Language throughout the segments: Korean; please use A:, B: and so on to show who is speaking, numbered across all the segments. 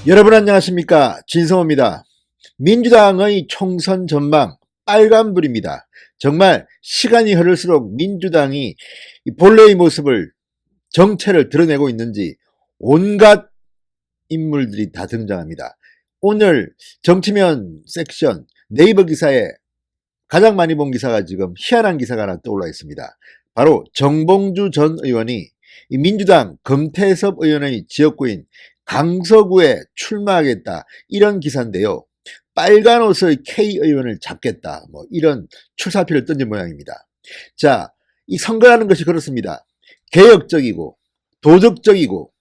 A: 여러분 안녕하십니까, 진성호입니다. 민주당의 총선 전망 빨간불입니다. 정말 시간이 흐를수록 민주당이 본래의 모습을, 정체를 드러내고 있는지 온갖 인물들이 다 등장합니다. 오늘 정치면 섹션 네이버 기사에 가장 많이 본 기사가 지금 희한한 기사가 하나 떠올라 있습니다. 바로 정봉주 전 의원이 민주당 금태섭 의원의 지역구인 강서구에 출마하겠다, 이런 기사인데요. 빨간 옷의 K 의원을 잡겠다, 이런 출사표를 던진 모양입니다. 자, 이 선거라는 것이 그렇습니다. 개혁적이고 도덕적이고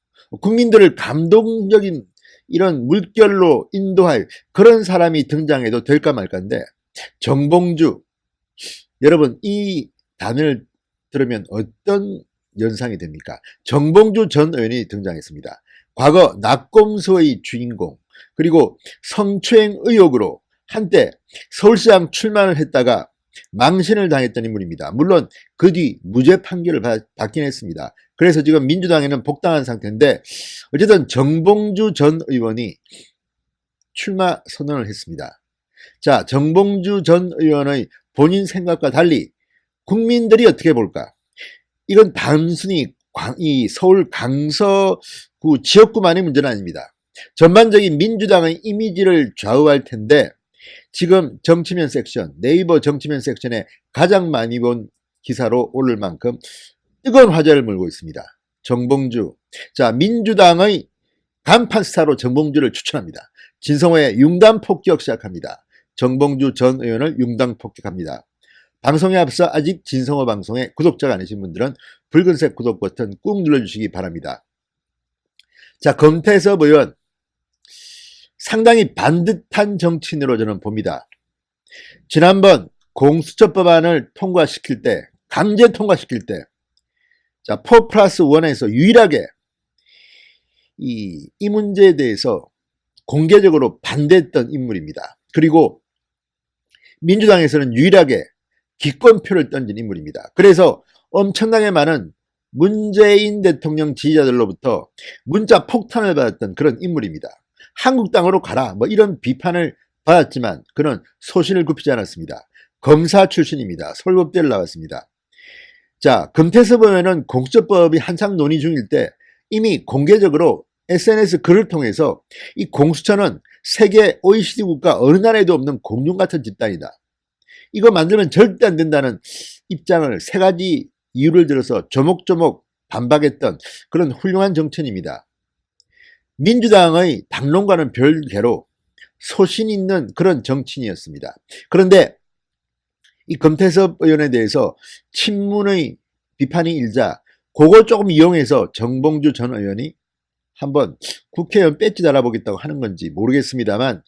A: 국민들을 감동적인 이런 물결로 인도할 그런 사람이 등장해도 될까 말까인데, 정봉주, 여러분 이 단어를 들으면 어떤 연상이 됩니까? 정봉주 전 의원이 등장했습니다. 과거 낙검수의 주인공, 그리고 성추행 의혹으로 한때 서울시장 출마를 했다가 망신을 당했던 인물입니다. 물론 그 뒤 무죄 판결을 받긴 했습니다. 그래서 지금 민주당에는 복당한 상태인데, 어쨌든 정봉주 전 의원이 출마 선언을 했습니다. 자, 정봉주 전 의원의 본인 생각과 달리 국민들이 어떻게 볼까? 이건 단순히 이 서울 강서구 지역구만의 문제는 아닙니다. 전반적인 민주당의 이미지를 좌우할 텐데, 지금 정치면 섹션, 네이버 정치면 섹션에 가장 많이 본 기사로 오를 만큼 뜨거운 화제를 몰고 있습니다. 정봉주. 자, 민주당의 간판 스타로 정봉주를 추천합니다. 진성호의 융단 폭격 시작합니다. 정봉주 전 의원을 융단 폭격합니다. 방송에 앞서 아직 진성호 방송에 구독자가 아니신 분들은 붉은색 구독 버튼 꾹 눌러주시기 바랍니다. 자, 금태섭 의원, 상당히 반듯한 정치인으로 저는 봅니다. 지난번 공수처 법안을 통과시킬 때, 강제 통과시킬 때, 자, 4+1에서 유일하게 이 문제에 대해서 공개적으로 반대했던 인물입니다. 그리고 민주당에서는 유일하게 기권표를 던진 인물입니다. 그래서 엄청나게 많은 문재인 대통령 지지자들로부터 문자 폭탄을 받았던 그런 인물입니다. 한국당으로 가라, 이런 비판을 받았지만 그는 소신을 굽히지 않았습니다. 검사 출신입니다. 서울법대를 나왔습니다. 자, 금태섭 의원은 공수처법이 한창 논의 중일 때 이미 공개적으로 SNS 글을 통해서 이 공수처는 세계 OECD 국가 어느 나라에도 없는 공룡 같은 집단이다, 이거 만들면 절대 안 된다는 입장을 세 가지 이유를 들어서 조목조목 반박했던 그런 훌륭한 정치인입니다. 민주당의 당론과는 별개로 소신 있는 그런 정치인이었습니다. 그런데 이 금태섭 의원에 대해서 친문의 비판이 일자 그걸 조금 이용해서 정봉주 전 의원이 한번 국회의원 배지 달아보겠다고 하는 건지 모르겠습니다만,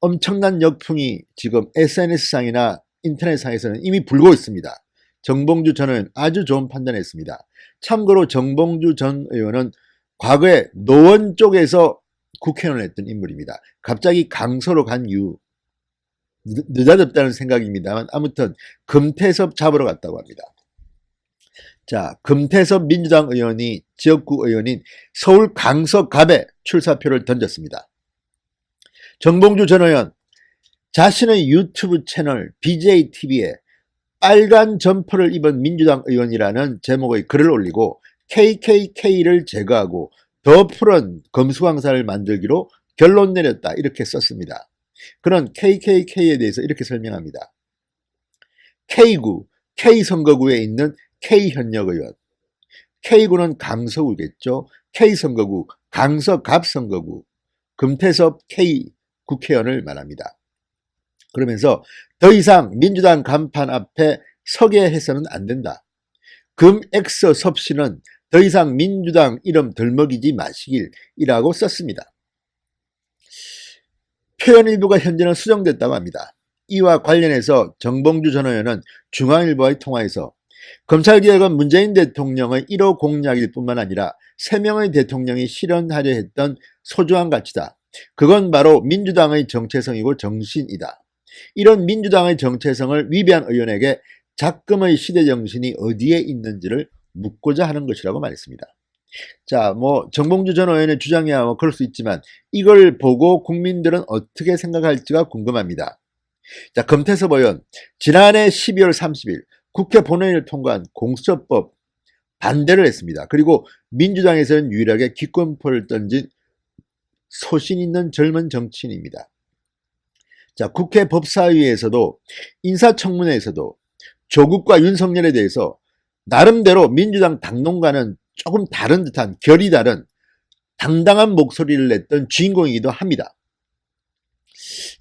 A: 엄청난 역풍이 지금 SNS상이나 인터넷상에서는 이미 불고 있습니다. 정봉주 전 의원 아주 좋은 판단했습니다. 참고로 정봉주 전 의원은 과거에 노원 쪽에서 국회의원을 했던 인물입니다. 갑자기 강서로 간 이유, 느닷없다는 생각입니다만 아무튼 금태섭 잡으러 갔다고 합니다. 자, 금태섭 민주당 의원이 지역구 의원인 서울 강서갑에 출사표를 던졌습니다. 정봉주 전 의원 자신의 유튜브 채널 BJTV에 빨간 점퍼를 입은 민주당 의원이라는 제목의 글을 올리고 KKK를 제거하고 더 푸른 검수강사를 만들기로 결론 내렸다, 이렇게 썼습니다. 그는 KKK에 대해서 이렇게 설명합니다. K구, K선거구에 있는 K현역 의원, K구는 강서구겠죠. K선거구, 강서갑 선거구, 금태섭 K 국회의원을 말합니다. 그러면서 더 이상 민주당 간판 앞에 서게 해서는 안 된다. 금엑서 섭씨는 더 이상 민주당 이름 덜먹이지 마시길이라고 썼습니다. 표현 일부가 현재는 수정됐다고 합니다. 이와 관련해서 정봉주 전 의원은 중앙일보와의 통화에서 검찰개혁은 문재인 대통령의 1호 공약일 뿐만 아니라 3명의 대통령이 실현하려 했던 소중한 가치다. 그건 바로 민주당의 정체성이고 정신이다. 이런 민주당의 정체성을 위배한 의원에게 작금의 시대정신이 어디에 있는지를 묻고자 하는 것이라고 말했습니다. 자, 뭐 정봉주 전 의원의 주장이야 뭐 그럴 수 있지만 이걸 보고 국민들은 어떻게 생각할지가 궁금합니다. 자, 금태섭 의원 지난해 12월 30일 국회 본회의를 통과한 공수처법 반대를 했습니다. 그리고 민주당에서는 유일하게 기권표를 던진 소신 있는 젊은 정치인입니다. 자, 국회 법사위에서도 인사청문회에서도 조국과 윤석열에 대해서 나름대로 민주당 당론과는 조금 다른 듯한 결이 다른 당당한 목소리를 냈던 주인공이기도 합니다.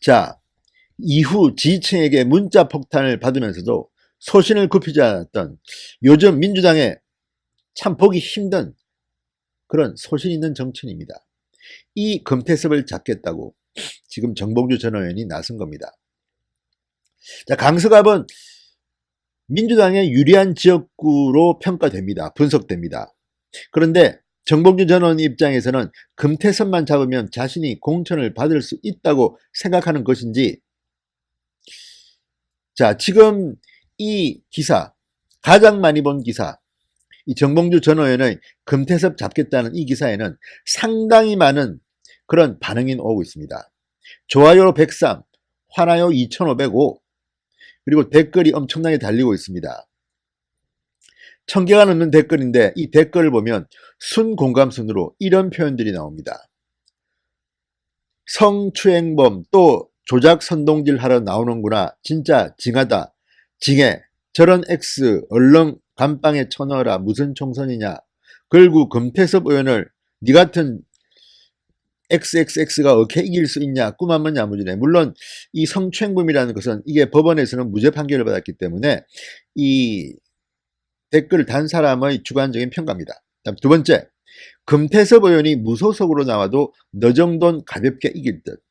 A: 자, 이후 지지층에게 문자 폭탄을 받으면서도 소신을 굽히지 않았던 요즘 민주당에 참 보기 힘든 그런 소신 있는 정치인입니다. 이 금태섭을 잡겠다고 지금 정봉주 전 의원이 나선 겁니다. 자, 강서갑은 민주당의 유리한 지역구로 평가됩니다. 분석됩니다. 그런데 정봉주 전 의원 입장에서는 금태섭만 잡으면 자신이 공천을 받을 수 있다고 생각하는 것인지, 자, 지금 이 기사, 가장 많이 본 기사, 이 정봉주 전 의원의 금태섭 잡겠다는 이 기사에는 상당히 많은 그런 반응이 오고 있습니다. 좋아요 103, 화나요 2505, 그리고 댓글이 엄청나게 달리고 있습니다. 1000개가 넘는 댓글인데 이 댓글을 보면 순공감순으로 이런 표현들이 나옵니다. 성추행범 또 조작 선동질 하러 나오는구나. 진짜 징하다. 징해. 저런 X 얼렁 감방에 쳐넣어라. 무슨 총선이냐. 결국 금태섭 의원을 니 같은 XXX가 어떻게 이길 수 있냐. 꿈 한번 야무지네. 물론 이 성추행범이라는 것은 이게 법원에서는 무죄 판결을 받았기 때문에 이 댓글을 단 사람의 주관적인 평가입니다. 다음 두 번째, 금태섭 의원이 무소속으로 나와도 너 정도는 가볍게 이길 듯.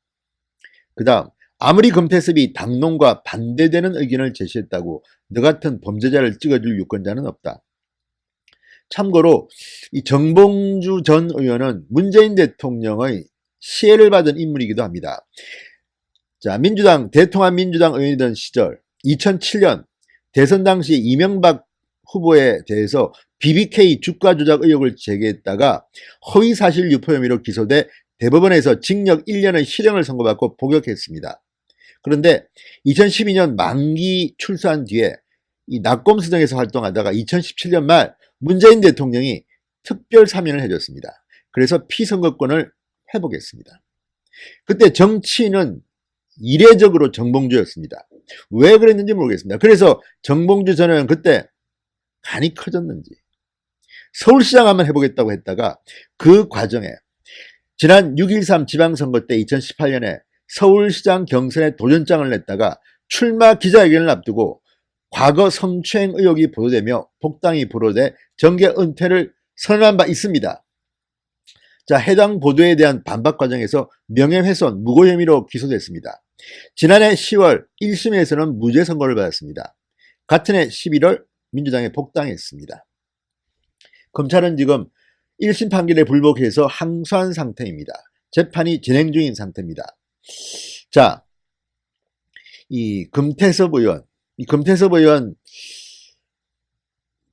A: 그 다음, 아무리 금태섭이 당론과 반대되는 의견을 제시했다고 너 같은 범죄자를 찍어줄 유권자는 없다. 참고로 이 정봉주 전 의원은 문재인 대통령의 시해를 받은 인물이기도 합니다. 자, 민주당 대통합 민주당 의원이던 시절 2007년 대선 당시 이명박 후보에 대해서 BBK 주가 조작 의혹을 제기했다가 허위사실 유포 혐의로 기소돼 대법원에서 징역 1년의 실형을 선고받고 복역했습니다. 그런데 2012년 만기 출소한 뒤에 이 낙검수정에서 활동하다가 2017년 말 문재인 대통령이 특별 사면을 해줬습니다. 그래서 피선거권을 회복했습니다. 그때 정치인은 이례적으로 정봉주였습니다. 왜 그랬는지 모르겠습니다. 그래서 정봉주 전 의원 그때 간이 커졌는지 서울시장 한번 해보겠다고 했다가 그 과정에 지난 6.13 지방선거 때 2018년에 서울시장 경선에 도전장을 냈다가 출마 기자회견을 앞두고 과거 성추행 의혹이 보도되며 복당이 불허돼 정계 은퇴를 선언한 바 있습니다. 자, 해당 보도에 대한 반박 과정에서 명예훼손 무고 혐의로 기소됐습니다. 지난해 10월 1심에서는 무죄 선고를 받았습니다. 같은 해 11월 민주당에 복당했습니다. 검찰은 지금 1심 판결에 불복해서 항소한 상태입니다. 재판이 진행 중인 상태입니다. 자, 이 금태섭 의원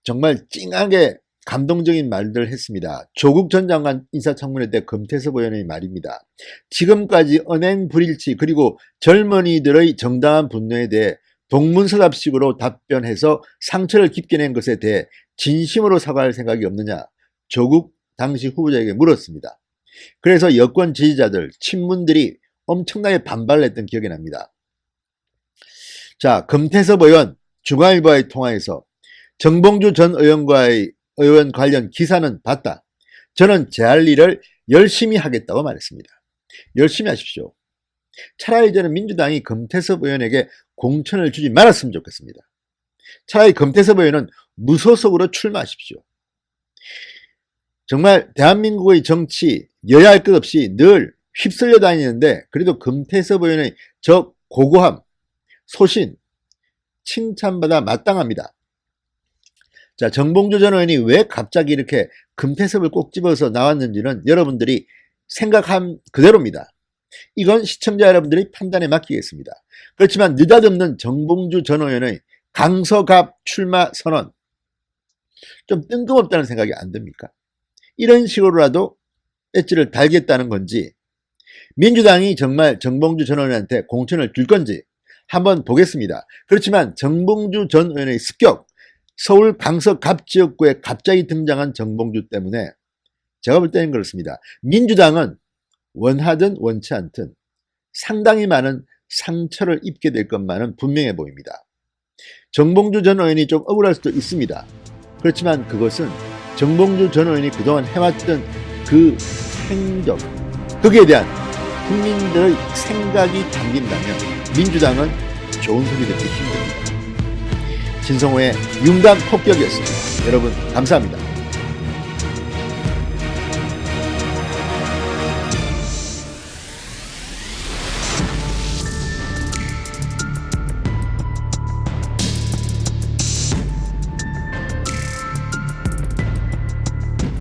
A: 정말 찡하게 감동적인 말들을 했습니다. 조국 전 장관 인사청문회 때 금태섭 의원의 말입니다. 지금까지 언행 불일치 그리고 젊은이들의 정당한 분노에 대해 동문서답식으로 답변해서 상처를 깊게 낸 것에 대해 진심으로 사과할 생각이 없느냐 조국 당시 후보자에게 물었습니다. 그래서 여권 지지자들, 친문들이 엄청나게 반발을 했던 기억이 납니다. 자, 금태섭 의원 중앙일보와의 통화에서 정봉주 전 의원 관련 기사는 봤다. 저는 제 할 일을 열심히 하겠다고 말했습니다. 열심히 하십시오. 차라리 저는 민주당이 금태섭 의원에게 공천을 주지 말았으면 좋겠습니다. 차라리 금태섭 의원은 무소속으로 출마하십시오. 정말 대한민국의 정치 여야 할 것 없이 늘 휩쓸려 다니는데 그래도 금태섭 의원의 저 고고함, 소신, 칭찬받아 마땅합니다. 자, 정봉주 전 의원이 왜 갑자기 이렇게 금태섭을 꼭 집어서 나왔는지는 여러분들이 생각한 그대로입니다. 이건 시청자 여러분들이 판단에 맡기겠습니다. 그렇지만 느닷없는 정봉주 전 의원의 강서갑 출마 선언 좀 뜬금없다는 생각이 안 듭니까? 이런 식으로라도 배지를 달겠다는 건지, 민주당이 정말 정봉주 전 의원한테 공천을 줄 건지 한번 보겠습니다. 그렇지만 정봉주 전 의원의 습격, 서울 강서 갑 지역구에 갑자기 등장한 정봉주 때문에 제가 볼 때는 그렇습니다. 민주당은 원하든 원치 않든 상당히 많은 상처를 입게 될 것만은 분명해 보입니다. 정봉주 전 의원이 좀 억울할 수도 있습니다. 그렇지만 그것은 정봉주 전 의원이 그동안 해왔던 그 행적, 거기에 대한 국민들의 생각이 담긴다면 민주당은 좋은 소리 듣기 힘듭니다. 진성호의 융단 폭격이었습니다. 여러분 감사합니다.